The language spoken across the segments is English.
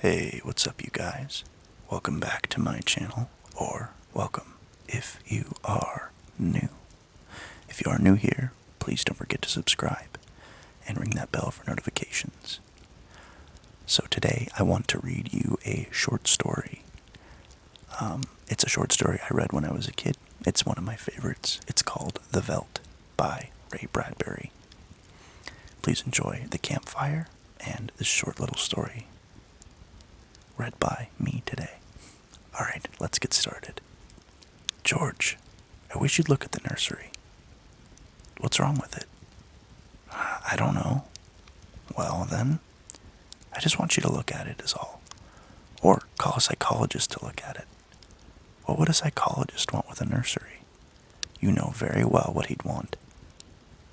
Hey, what's up, you guys? Welcome back to my channel, or welcome if you are new. If you are new here, please don't forget to subscribe and ring that bell for notifications. So today I want to read you a short story. It's a short story I read when I was a kid. It's one of my favorites. It's called The Veldt by Ray Bradbury. Please enjoy the campfire and this short little story read by me today. Alright, let's get started. George, I wish you'd look at the nursery. What's wrong with it? I don't know. Well then, I just want you to look at it is all. Or call a psychologist to look at it. What would a psychologist want with a nursery? You know very well what he'd want.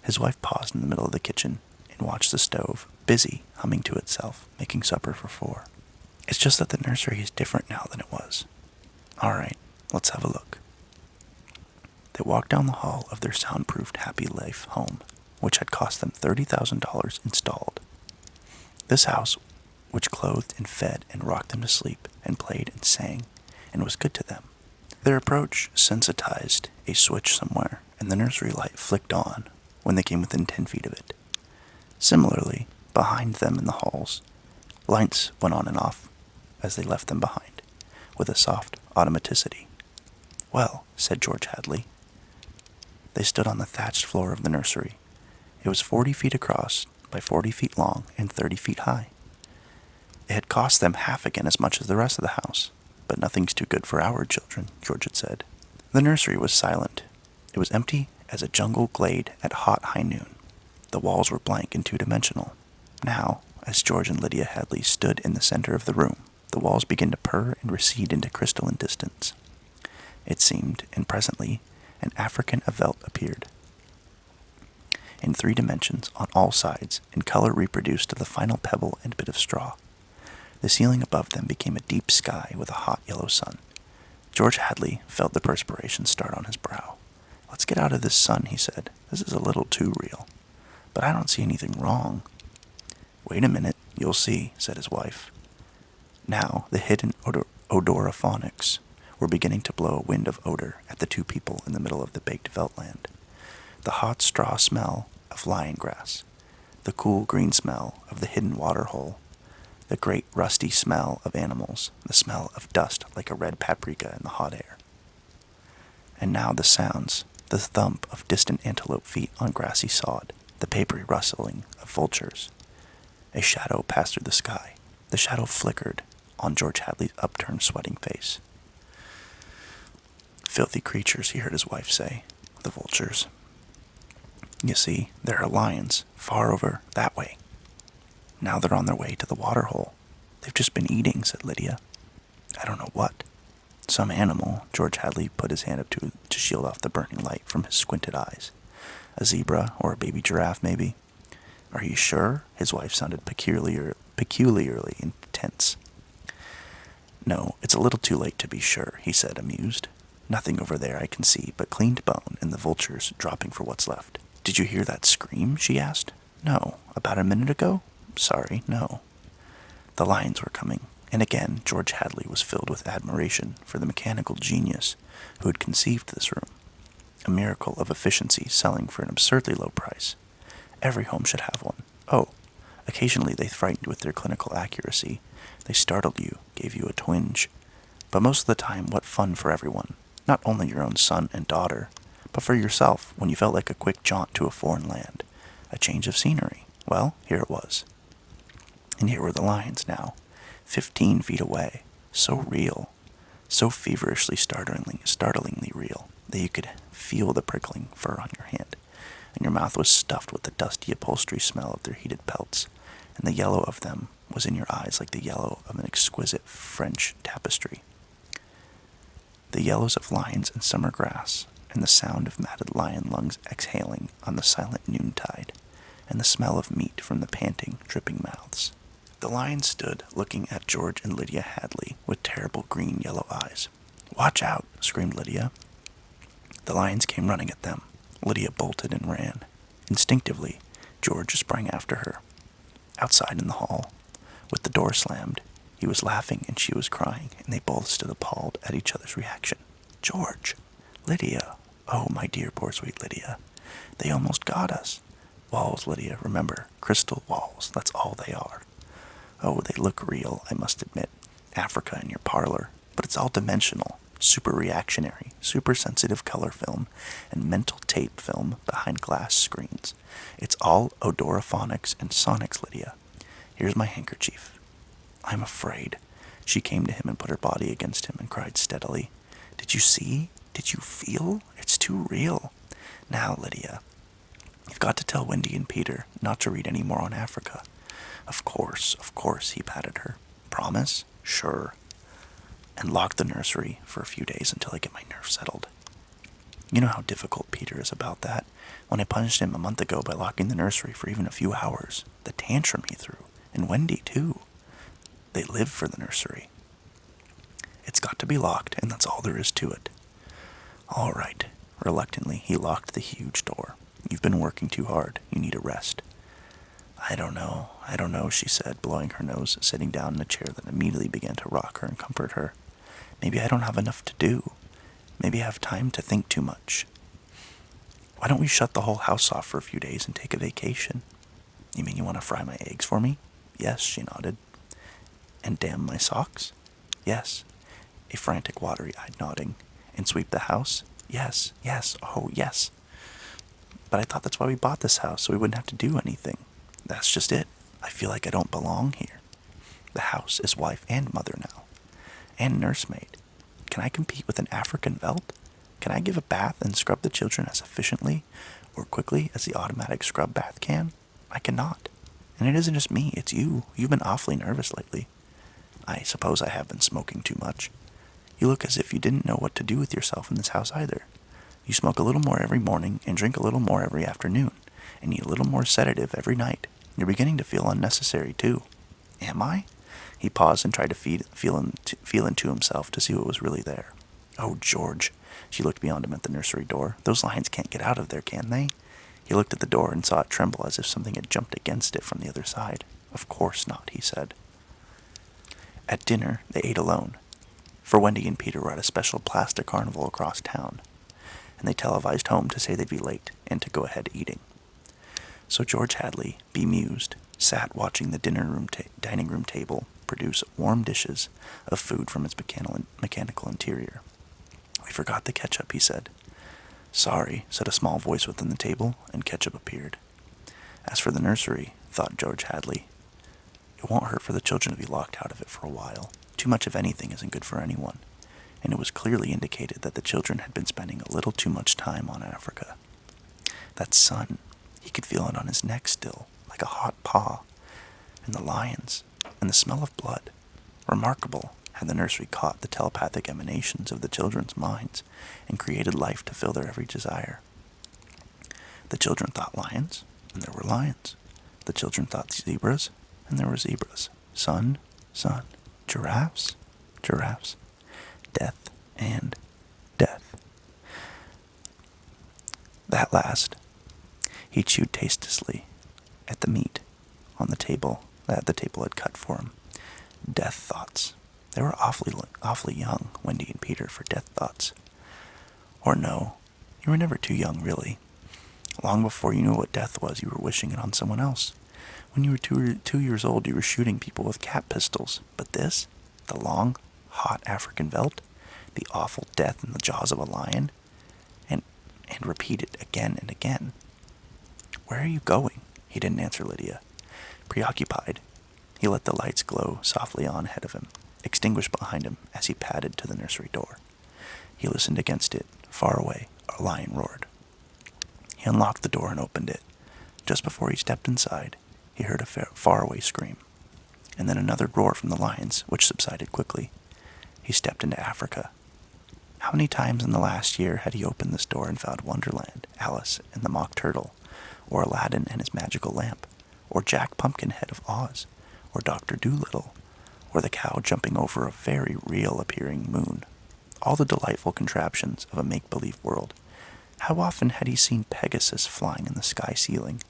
His wife paused in the middle of the kitchen and watched the stove, busy humming to itself, making supper for 4. It's just that the nursery is different now than it was. Alright, let's have a look. They walked down the hall of their soundproofed Happy Life home, which had cost them $30,000 installed. This house, which clothed and fed and rocked them to sleep and played and sang and was good to them. Their approach sensitized a switch somewhere, and the nursery light flicked on when they came within 10 feet of it. Similarly, behind them in the halls, lights went on and off as they left them behind, with a soft automaticity. Well, said George Hadley. They stood on the thatched floor of the nursery. It was 40 feet across by 40 feet long and 30 feet high. It had cost them half again as much as the rest of the house. But nothing's too good for our children, George had said. The nursery was silent. It was empty as a jungle glade at hot high noon. The walls were blank and two-dimensional. Now, as George and Lydia Hadley stood in the center of the room, the walls began to purr and recede into crystalline distance. It seemed, and presently, an African Veldt appeared. In 3 dimensions, on all sides, in color reproduced to the final pebble and bit of straw. The ceiling above them became a deep sky with a hot yellow sun. George Hadley felt the perspiration start on his brow. Let's get out of this sun, he said. This is a little too real. But I don't see anything wrong. Wait a minute, you'll see, said his wife. Now the hidden odorophonics were beginning to blow a wind of odor at the 2 people in the middle of the baked Veltland. The hot straw smell of lion grass, the cool green smell of the hidden water hole, the great rusty smell of animals, the smell of dust like a red paprika in the hot air. And now the sounds, the thump of distant antelope feet on grassy sod, the papery rustling of vultures. A shadow passed through the sky. The shadow flickered on George Hadley's upturned, sweating face. Filthy creatures, he heard his wife say, the vultures. You see, there are lions far over that way. Now they're on their way to the water hole. They've just been eating, said Lydia. I don't know what. Some animal. George Hadley put his hand up to shield off the burning light from his squinted eyes. A zebra or a baby giraffe, maybe. Are you sure? His wife sounded peculiarly intense. No, it's a little too late to be sure, he said, amused. Nothing over there I can see but cleaned bone and the vultures dropping for what's left. Did you hear that scream? She asked. No. About a minute ago? Sorry, no. The lions were coming, and again George Hadley was filled with admiration for the mechanical genius who had conceived this room. A miracle of efficiency selling for an absurdly low price. Every home should have one. Oh, occasionally they frightened with their clinical accuracy. They startled you, gave you a twinge. But most of the time, what fun for everyone. Not only your own son and daughter, but for yourself when you felt like a quick jaunt to a foreign land. A change of scenery. Well, here it was. And here were the lions now, 15 feet away, so real, so feverishly startlingly real, that you could feel the prickling fur on your hand, and your mouth was stuffed with the dusty upholstery smell of their heated pelts, and the yellow of them was in your eyes like the yellow of an exquisite French tapestry. The yellows of lions and summer grass, and the sound of matted lion lungs exhaling on the silent noontide, and the smell of meat from the panting, dripping mouths. The lions stood looking at George and Lydia Hadley with terrible green-yellow eyes. Watch out, screamed Lydia. The lions came running at them. Lydia bolted and ran. Instinctively, George sprang after her. Outside in the hall, with the door slammed, He was laughing and she was crying, and they both stood appalled at each other's reaction. George! Lydia! Oh, my dear, poor sweet Lydia. They almost got us. Walls, Lydia, remember, crystal walls, that's all they are. Oh, they look real, I must admit. Africa in your parlor, but it's all dimensional, super reactionary, super sensitive color film, and mental tape film behind glass screens. It's all odorophonics and sonics, Lydia. Here's my handkerchief. I'm afraid. She came to him and put her body against him and cried steadily. Did you see? Did you feel? It's too real. Now, Lydia, you've got to tell Wendy and Peter not to read any more on Africa. Of course, he patted her. Promise? Sure. And lock the nursery for a few days until I get my nerves settled. You know how difficult Peter is about that. When I punished him a month ago by locking the nursery for even a few hours, the tantrum he threw, and Wendy too. They live for the nursery. It's got to be locked, and that's all there is to it. All right. Reluctantly, he locked the huge door. You've been working too hard. You need a rest. I don't know, she said, blowing her nose, sitting down in a chair that immediately began to rock her and comfort her. Maybe I don't have enough to do. Maybe I have time to think too much. Why don't we shut the whole house off for a few days and take a vacation? You mean you want to fry my eggs for me? Yes, she nodded. And damn my socks? Yes. A frantic, watery-eyed nodding. And sweep the house? Yes, oh yes. But I thought that's why we bought this house, so we wouldn't have to do anything. That's just it. I feel like I don't belong here. The house is wife and mother now. And nursemaid. Can I compete with an African Veldt? Can I give a bath and scrub the children as efficiently or quickly as the automatic scrub bath can? I cannot. And it isn't just me, it's you. You've been awfully nervous lately. I suppose I have been smoking too much. You look as if you didn't know what to do with yourself in this house either. You smoke a little more every morning and drink a little more every afternoon, and eat a little more sedative every night. You're beginning to feel unnecessary, too. Am I? He paused and tried to feel into himself to see what was really there. Oh, George. She looked beyond him at the nursery door. Those lions can't get out of there, can they? He looked at the door and saw it tremble as if something had jumped against it from the other side. Of course not, he said. At dinner, they ate alone. For Wendy and Peter were at a special plastic carnival across town, and they televised home to say they'd be late and to go ahead eating. So George Hadley, bemused, sat watching the dining room table produce warm dishes of food from its mechanical interior. We forgot the ketchup, he said. Sorry, said a small voice within the table, and ketchup appeared. As for the nursery, thought George Hadley, it won't hurt for the children to be locked out of it for a while. Too much of anything isn't good for anyone, and it was clearly indicated that the children had been spending a little too much time on Africa. That sun, he could feel it on his neck still, like a hot paw, and the lions, and the smell of blood. Remarkable, had the nursery caught the telepathic emanations of the children's minds and created life to fill their every desire. The children thought lions, and there were lions. The children thought zebras, and there were zebras. Sun, giraffes, death, and death. That last, he chewed tastelessly at the meat on the table that the table had cut for him. Death thoughts. They were awfully young, Wendy and Peter, for death thoughts. Or no, you were never too young, really. Long before you knew what death was, you were wishing it on someone else. When you were 2 years old, you were shooting people with cat pistols. But this, the long, hot African Veldt, the awful death in the jaws of a lion, and repeated again and again. Where are you going? He didn't answer Lydia. Preoccupied, he let the lights glow softly on ahead of him, extinguished behind him as he padded to the nursery door. He listened against it. Far away, a lion roared. He unlocked the door and opened it. Just before he stepped inside, he heard a faraway scream, and then another roar from the lions, which subsided quickly. He stepped into Africa. How many times in the last year had he opened this door and found Wonderland, Alice and the Mock Turtle, or Aladdin and his magical lamp, or Jack Pumpkinhead of Oz, or Dr. Dolittle, or the cow jumping over a very real-appearing moon. All the delightful contraptions of a make-believe world. How often had he seen Pegasus flying in the sky ceiling,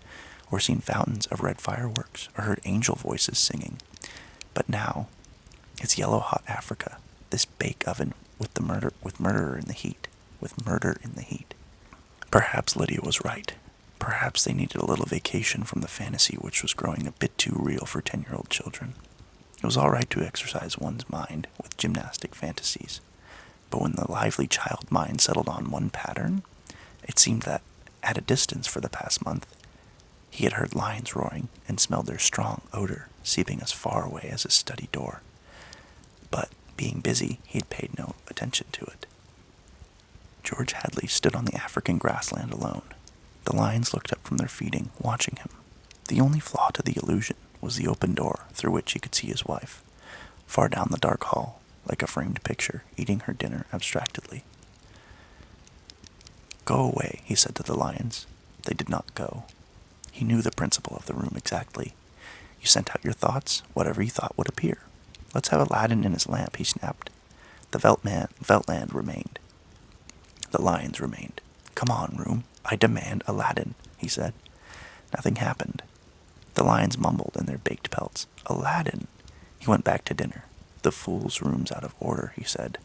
or seen fountains of red fireworks, or heard angel voices singing? But now, It's yellow-hot Africa, this bake oven with murder in the heat. With murder in the heat. Perhaps Lydia was right. Perhaps they needed a little vacation from the fantasy which was growing a bit too real for 10-year-old children. It was all right to exercise one's mind with gymnastic fantasies, but when the lively child mind settled on one pattern, it seemed that, at a distance for the past month, he had heard lions roaring and smelled their strong odor seeping as far away as his study door. But, being busy, he had paid no attention to it. George Hadley stood on the African grassland alone. The lions looked up from their feeding, watching him. The only flaw to the illusion was the open door through which he could see his wife, far down the dark hall, like a framed picture, eating her dinner abstractedly. "Go away," he said to the lions. They did not go. He knew the principle of the room exactly. You sent out your thoughts, whatever you thought would appear. "Let's have Aladdin in his lamp," he snapped. The Veltland remained. The lions remained. "Come on, room. I demand Aladdin," he said. Nothing happened. The lions mumbled in their baked pelts. "Aladdin!" He went back to dinner. "The fool's room's out of order," he said.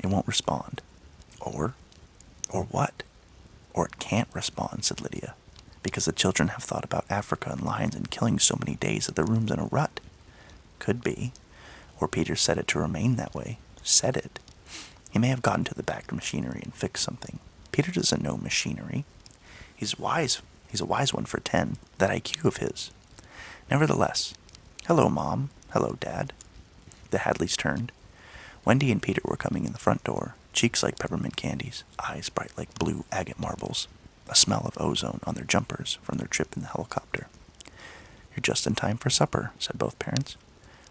"It won't respond." Or what? "Or it can't respond," said Lydia, "because the children have thought about Africa and lions and killing so many days that the room's in a rut." Could be. Or Peter set it to remain that way. Set it. He may have gotten to the back machinery and fixed something. Peter doesn't know machinery. He's wise. He's a wise one for 10, that IQ of his. Nevertheless, "Hello, Mom. Hello, Dad." The Hadleys turned. Wendy and Peter were coming in the front door, cheeks like peppermint candies, eyes bright like blue agate marbles, a smell of ozone on their jumpers from their trip in the helicopter. "You're just in time for supper," said both parents.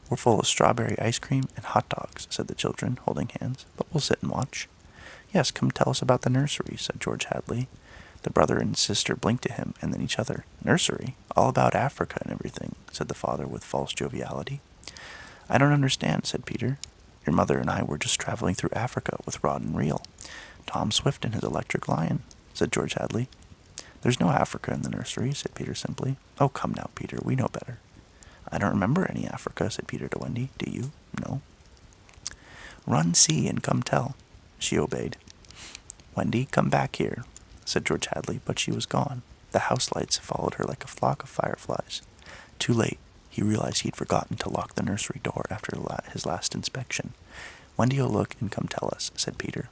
"We're full of strawberry ice cream and hot dogs," said the children, holding hands, "but we'll sit and watch." "Yes, come tell us about the nursery," said George Hadley. The brother and sister blinked at him and then each other. "Nursery? All about Africa and everything," said the father with false joviality. "I don't understand," said Peter. "Your mother and I were just traveling through Africa with rod and reel. Tom Swift and his electric lion," said George Hadley. "There's no Africa in the nursery," said Peter simply. "Oh, come now, Peter, we know better." "I don't remember any Africa," said Peter to Wendy. "Do you?" "No." "Run, see, and come tell." She obeyed. "Wendy, come back here," said George Hadley, but she was gone. The house lights followed her like a flock of fireflies. Too late, he realized he'd forgotten to lock the nursery door after his last inspection. "Wendy'll look and come tell us," said Peter.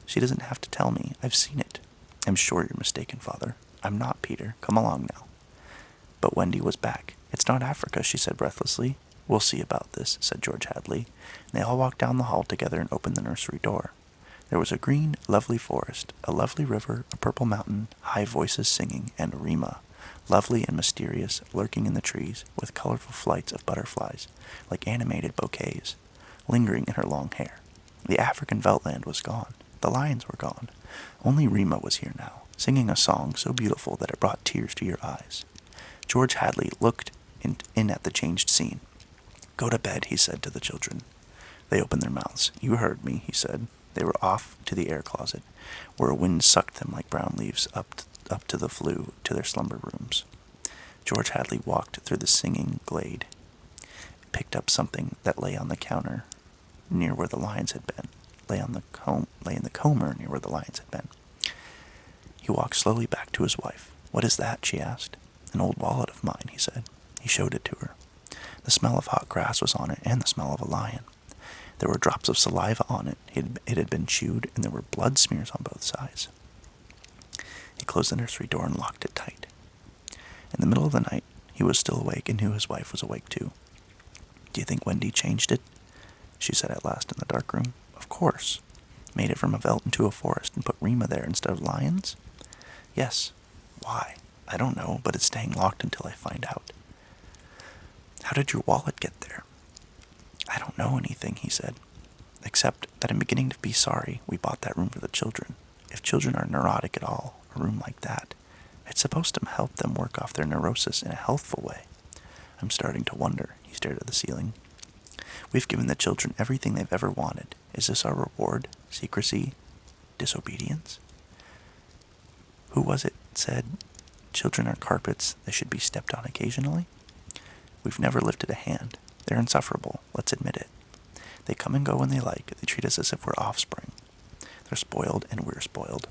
"She doesn't have to tell me. I've seen it." "I'm sure you're mistaken, Father." "I'm not, Peter. Come along now." But Wendy was back. "It's not Africa," she said breathlessly. "We'll see about this," said George Hadley. And they all walked down the hall together and opened the nursery door. There was a green, lovely forest, a lovely river, a purple mountain, high voices singing, and Rima, lovely and mysterious, lurking in the trees, with colorful flights of butterflies, like animated bouquets, lingering in her long hair. The African Veltland was gone. The lions were gone. Only Rima was here now, singing a song so beautiful that it brought tears to your eyes. George Hadley looked in at the changed scene. "Go to bed," he said to the children. They opened their mouths. "You heard me," he said. They were off to the air closet, where a wind sucked them like brown leaves up to the flue to their slumber rooms. George Hadley walked through the singing glade, picked up something that lay on the counter near where the lions had been, lay in the comber near where the lions had been. He walked slowly back to his wife. "What is that?" she asked. "An old wallet of mine," he said. He showed it to her. The smell of hot grass was on it, and the smell of a lion. There were drops of saliva on it. It had been chewed, and there were blood smears on both sides. He closed the nursery door and locked it tight. In the middle of the night, he was still awake and knew his wife was awake too. "Do you think Wendy changed it?" she said at last in the dark room. "Of course. Made it from a veldt into a forest and put Rima there instead of lions?" "Yes. Why? I don't know, but it's staying locked until I find out." "How did your wallet get there?" "I don't know anything," he said, "except that I'm beginning to be sorry we bought that room for the children. If children are neurotic at all, a room like that, it's supposed to help them work off their neurosis in a healthful way. I'm starting to wonder." He stared at the ceiling. "We've given the children everything they've ever wanted. Is this our reward? Secrecy? Disobedience?" Who was it said, "Children are carpets, they should be stepped on occasionally"? We've never lifted a hand. They're insufferable, let's admit it. They come and go when they like. They treat us as if we're offspring. They're spoiled, and we're spoiled.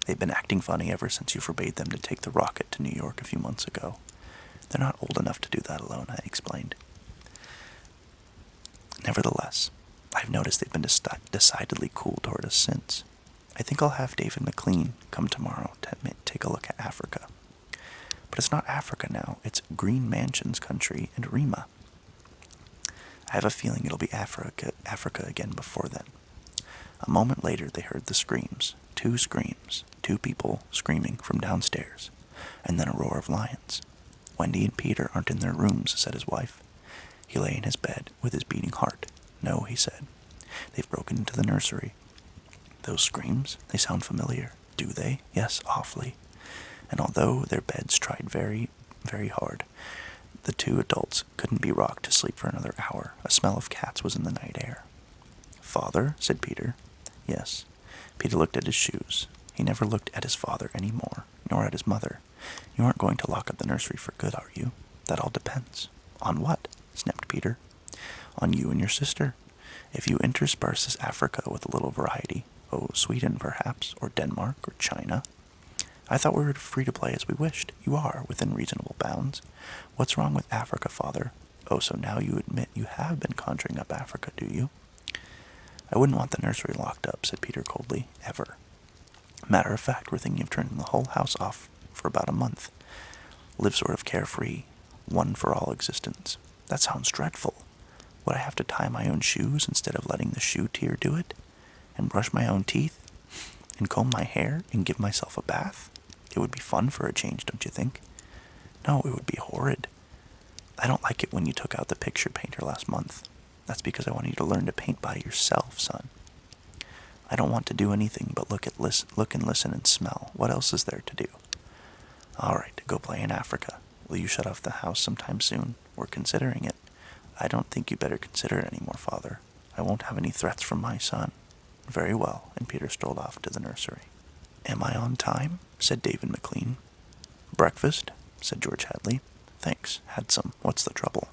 They've been acting funny ever since you forbade them to take the rocket to New York a few months ago. They're not old enough to do that alone, I explained. Nevertheless, I've noticed they've been decidedly cool toward us since. I think I'll have David McLean come tomorrow to take a look at Africa. But it's not Africa now, it's Green Mansions country and Rima. I have a feeling it'll be Africa again before then. A moment later they heard the screams. 2 screams. 2 people screaming from downstairs. And then a roar of lions. Wendy and Peter aren't in their rooms, said his wife. He lay in his bed with his beating heart. No, he said. They've broken into the nursery. Those screams, they sound familiar. Do they? Yes, awfully. And although their beds tried very, very hard, the 2 adults couldn't be rocked to sleep for another hour. A smell of cats was in the night air. Father, said Peter. Yes. Peter looked at his shoes. He never looked at his father any more, nor at his mother. You aren't going to lock up the nursery for good, are you? That all depends. On what? Snapped Peter. On you and your sister. If you intersperse this Africa with a little variety, Sweden perhaps, or Denmark, or China. I thought we were free to play as we wished. You are, within reasonable bounds. What's wrong with Africa, Father? Oh, so now you admit you have been conjuring up Africa, do you? I wouldn't want the nursery locked up, said Peter coldly, ever. Matter of fact, we're thinking of turning the whole house off for about a month. Live sort of carefree, one for all existence. That sounds dreadful. Would I have to tie my own shoes instead of letting the shoe tier do it? And brush my own teeth? And comb my hair? And give myself a bath? It would be fun for a change, don't you think? No, it would be horrid. I don't like it when you took out the picture painter last month. That's because I want you to learn to paint by yourself, son. I don't want to do anything but look and listen and smell. What else is there to do? All right, go play in Africa. Will you shut off the house sometime soon? We're considering it. I don't think you better consider it anymore, Father. I won't have any threats from my son. Very well, and Peter strolled off to the nursery. Am I on time? Said David McLean. Breakfast? Said George Hadley. Thanks, had some. What's the trouble?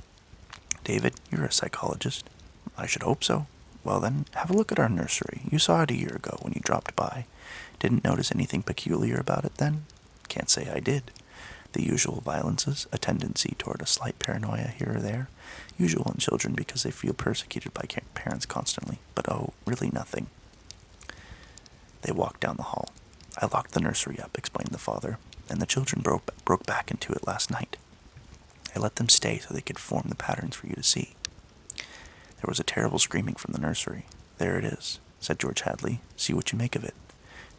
David, you're a psychologist. I should hope so. Well then, have a look at our nursery. You saw it a year ago when you dropped by. Didn't notice anything peculiar about it then? Can't say I did. The usual violences, a tendency toward a slight paranoia here or there, usual in children because they feel persecuted by parents constantly, but really nothing. They walked down the hall. I locked the nursery up, explained the father, and the children broke back into it last night. I let them stay so they could form the patterns for you to see. There was a terrible screaming from the nursery. There it is, said George Hadley. See what you make of it.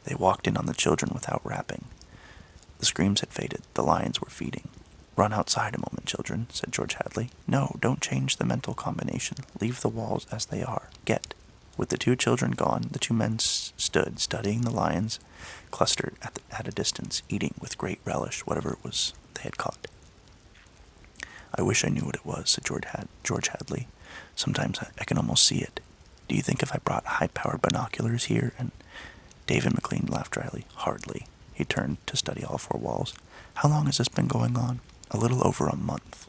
They walked in on the children without rapping. The screams had faded. The lions were feeding. Run outside a moment, children, said George Hadley. No, don't change the mental combination. Leave the walls as they are. Get. With the 2 children gone, the 2 men stood, studying the lions, clustered at a distance, eating with great relish whatever it was they had caught. I wish I knew what it was, said George Hadley. Sometimes I can almost see it. Do you think if I brought high-powered binoculars here and... David McLean laughed dryly. Hardly. He turned to study all 4 walls. How long has this been going on? A little over a month.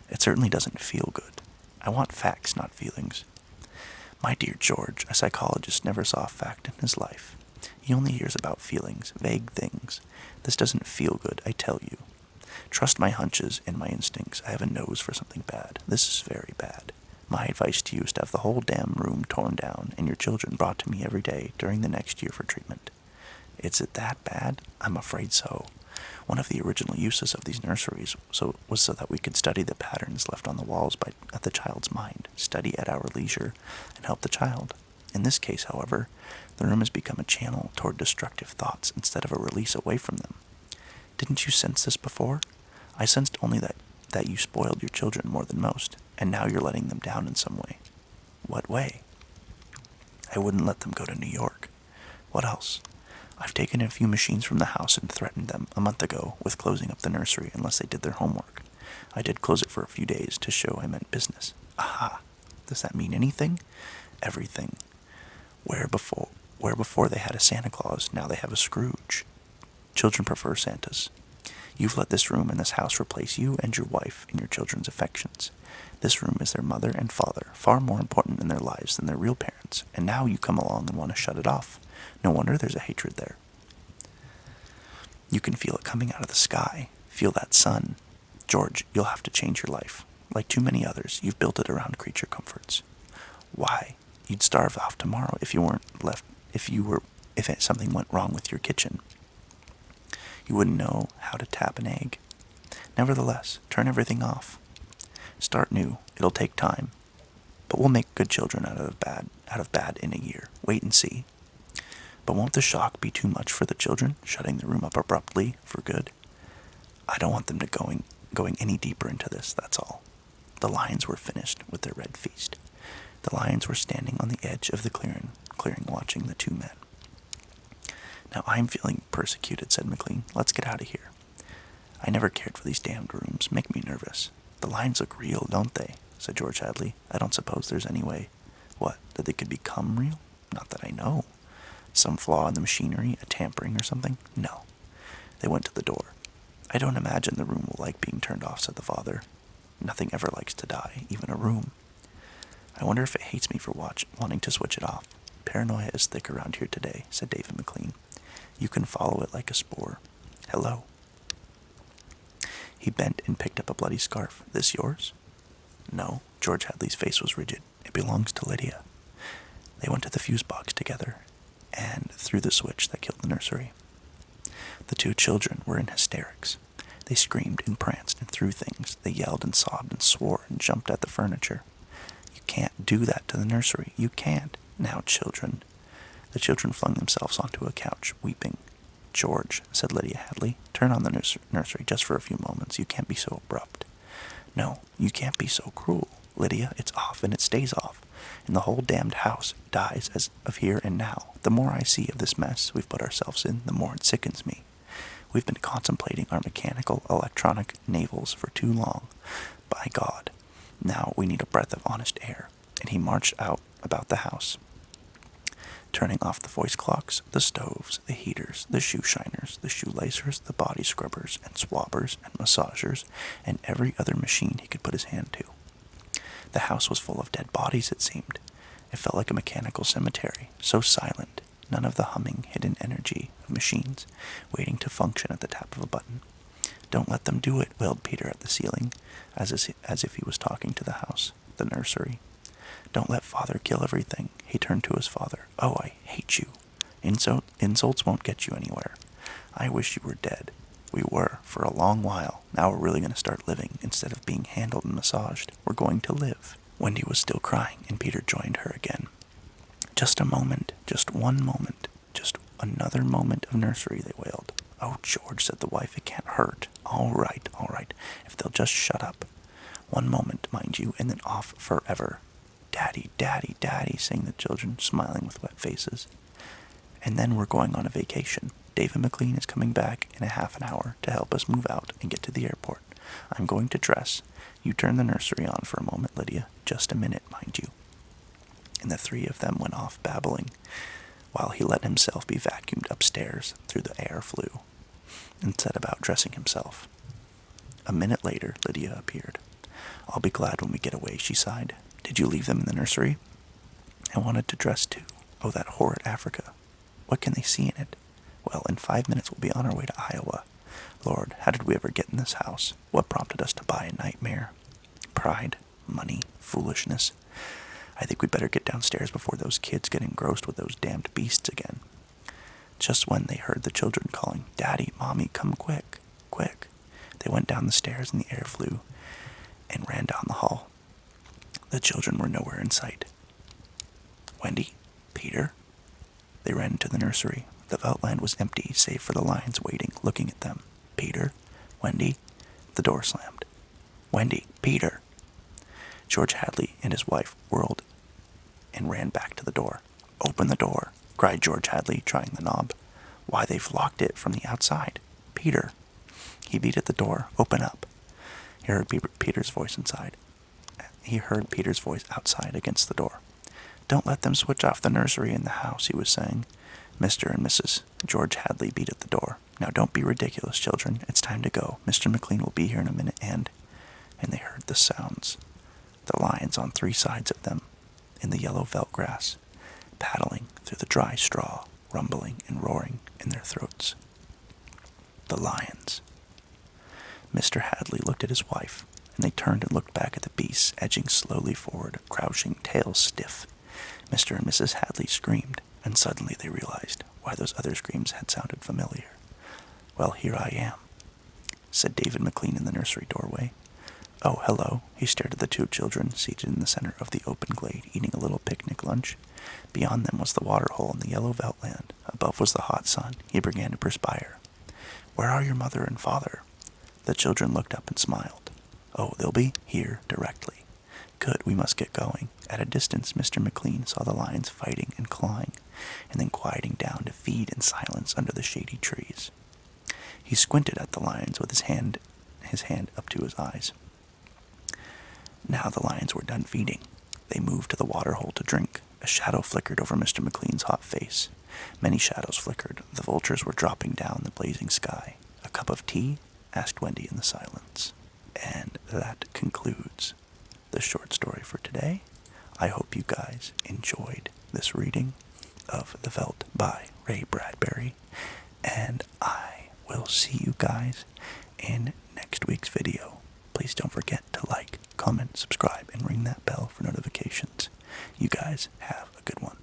It certainly doesn't feel good. I want facts, not feelings. My dear George, a psychologist never saw a fact in his life. He only hears about feelings, vague things. This doesn't feel good, I tell you. Trust my hunches and my instincts. I have a nose for something bad. This is very bad. My advice to you is to have the whole damn room torn down and your children brought to me every day during the next year for treatment. Is it that bad? I'm afraid so. One of the original uses of these nurseries was so that we could study the patterns left on the walls by the child's mind, study at our leisure, and help the child. In this case, however, the room has become a channel toward destructive thoughts instead of a release away from them. Didn't you sense this before? I sensed only that you spoiled your children more than most, and now you're letting them down in some way. What way? I wouldn't let them go to New York. What else? I've taken a few machines from the house and threatened them a month ago with closing up the nursery unless they did their homework. I did close it for a few days to show I meant business. Aha! Does that mean anything? Everything. Where before they had a Santa Claus, now they have a Scrooge. Children prefer Santas. You've let this room and this house replace you and your wife in your children's affections. This room is their mother and father, far more important in their lives than their real parents, and now you come along and want to shut it off. No wonder there's a hatred there. You can feel it coming out of the sky. Feel that sun. George, you'll have to change your life. Like too many others, you've built it around creature comforts. Why? You'd starve off tomorrow if something went wrong with your kitchen. You wouldn't know how to tap an egg. Nevertheless, turn everything off. Start new. It'll take time. But we'll make good children out of bad in a year. Wait and see. But won't the shock be too much for the children, shutting the room up abruptly for good? I don't want them to going any deeper into this, that's all. The lions were finished with their red feast. The lions were standing on the edge of the clearing watching the two men. Now I'm feeling persecuted, said McLean. Let's get out of here. I never cared for these damned rooms. Make me nervous. The lions look real, don't they? Said George Hadley. I don't suppose there's any way. What, that they could become real? Not that I know. Some flaw in the machinery, a tampering or something? No. They went to the door. I don't imagine the room will like being turned off, said the father. Nothing ever likes to die, even a room. I wonder if it hates me for wanting to switch it off. Paranoia is thick around here today, said David McLean. You can follow it like a spore. Hello. He bent and picked up a bloody scarf. This yours? No. George Hadley's face was rigid. It belongs to Lydia. They went to the fuse box together and threw the switch that killed the nursery. The two children were in hysterics. They screamed and pranced and threw things. They yelled and sobbed and swore and jumped at the furniture. You can't do that to the nursery. You can't. Now, children. The children flung themselves onto a couch, weeping. George, said Lydia Hadley, turn on the nursery just for a few moments. You can't be so abrupt. No, you can't be so cruel. Lydia, it's off, and it stays off. And the whole damned house dies as of here and now. The more I see of this mess we've put ourselves in, the more it sickens me. We've been contemplating our mechanical, electronic navels for too long. By God. Now we need a breath of honest air. And he marched out about the house, turning off the voice clocks, the stoves, the heaters, the shoe shiners, the shoelacers, the body scrubbers, and swabbers, and massagers, and every other machine he could put his hand to. The house was full of dead bodies, it seemed. It felt like a mechanical cemetery, so silent, none of the humming, hidden energy of machines, waiting to function at the tap of a button. Don't let them do it, wailed Peter at the ceiling, as if he was talking to the house, the nursery. Don't let Father kill everything. He turned to his father. Oh, I hate you. Insults won't get you anywhere. I wish you were dead. We were, for a long while. Now we're really going to start living. Instead of being handled and massaged, we're going to live. Wendy was still crying, and Peter joined her again. Just a moment. Just one moment. Just another moment of nursery, they wailed. Oh, George, said the wife, it can't hurt. All right. If they'll just shut up. One moment, mind you, and then off forever. Daddy, Daddy, Daddy, sang the children, smiling with wet faces. And then we're going on a vacation. David McLean is coming back in a half an hour to help us move out and get to the airport. I'm going to dress. You turn the nursery on for a moment, Lydia. Just a minute, mind you. And the three of them went off babbling, while he let himself be vacuumed upstairs through the air flue, and set about dressing himself. A minute later, Lydia appeared. I'll be glad when we get away, she sighed. Did you leave them in the nursery? I wanted to dress too. Oh, that horrid Africa. What can they see in it? Well, in 5 minutes we'll be on our way to Iowa. Lord, how did we ever get in this house? What prompted us to buy a nightmare? Pride, money, foolishness. I think we'd better get downstairs before those kids get engrossed with those damned beasts again. Just when they heard the children calling, Daddy, Mommy, come quick, quick, they went down the stairs in the air flue and ran down the hall. The children were nowhere in sight. Wendy? Peter? They ran into the nursery. The Veldt land was empty, save for the lions waiting, looking at them. Peter? Wendy? The door slammed. Wendy! Peter! George Hadley and his wife whirled and ran back to the door. Open the door, cried George Hadley, trying the knob. Why, they've locked it from the outside. Peter! He beat at the door. Open up. He heard Peter's voice inside. He heard Peter's voice outside against the door. Don't let them switch off the nursery in the house, he was saying. Mr. and Mrs. George Hadley beat at the door. Now don't be ridiculous, children. It's time to go. Mr. McLean will be here in a minute, and they heard the sounds the lions on 3 sides of them, in the yellow veldt grass, paddling through the dry straw, rumbling and roaring in their throats. The lions. Mr. Hadley looked at his wife, and they turned and looked back at the beasts edging slowly forward, crouching, tails stiff. Mr. and Mrs. Hadley screamed, and suddenly they realized why those other screams had sounded familiar. "Well, here I am," said David McLean in the nursery doorway. "Oh, hello." He stared at the 2 children seated in the center of the open glade, eating a little picnic lunch. Beyond them was the water hole in the yellow veldt land. Above was the hot sun. He began to perspire. "Where are your mother and father?" The children looked up and smiled. "Oh, they'll be here directly." "Good, we must get going." At a distance, Mr. McLean saw the lions fighting and clawing, and then quieting down to feed in silence under the shady trees. He squinted at the lions with his hand up to his eyes. Now the lions were done feeding. They moved to the water hole to drink. A shadow flickered over Mr. McLean's hot face. Many shadows flickered. The vultures were dropping down the blazing sky. "A cup of tea?" asked Wendy in the silence. And that concludes the short story for today. I hope you guys enjoyed this reading of The Veldt by Ray Bradbury. And I will see you guys in next week's video. Please don't forget to like, comment, subscribe, and ring that bell for notifications. You guys have a good one.